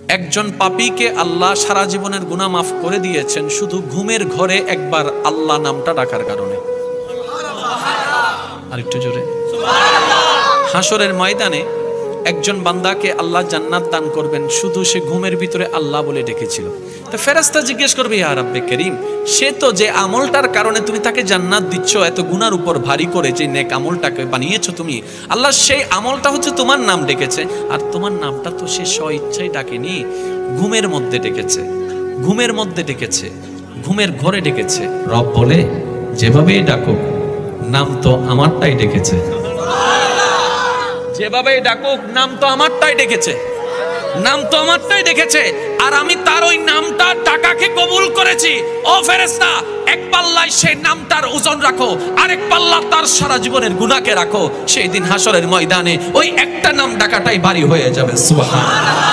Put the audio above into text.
একজন পাপীকে আল্লাহ সারা জীবনের গুনাহ মাফ করে দিয়েছেন শুধু ঘুমের ঘরে একবার আল্লাহ নামটা ডাকার কারণে। আরেকটু জোরে। হাসরের ময়দানে একজন বান্দাকে আল্লাহ জান্নাত দান করবেন শুধু সে ঘুমের ভিতরে আল্লাহ বলে ডেকেছিল। তো ফেরেশতা জিজ্ঞেস করবে, ইয়া রাব্বে করিম, সে তো যে আমলটার কারণে তুমি তাকে জান্নাত দিচ্ছ, এত গুনার উপর ভারী করে যে নেক আমলটাকে বানিয়েছো তুমি, আল্লাহ সেই আমলটা হচ্ছে তোমার নাম ডেকেছে, আর তোমার নামটা তো সে স্ব ইচ্ছায় ডাকেনি, ঘুমের মধ্যে ডেকেছে, ঘুমের মধ্যে ডেকেছে, ঘুমের ঘরে ডেকেছে। রব বলে, যেভাবেই ডাকো নাম তো আমারটাই ডেকেছে, যেভাবে ডাকুক নাম তো আমারটাই ডেকেছে, নাম তো আমারটাই ডেকেছে, আর আমি তার ওই নামটা টাকাকে কবুল করেছি। ও ফেরেশতা, এক পাল্লায় সেই নামটার ওজন রাখো, আরেক পাল্লা তার সারা জীবনের গুনাহকে রাখো। সেই দিন হাসরের ময়দানে ওই একটা নাম ডাকাটাই ভারী হয়ে যাবে। সুবহানাল্লাহ।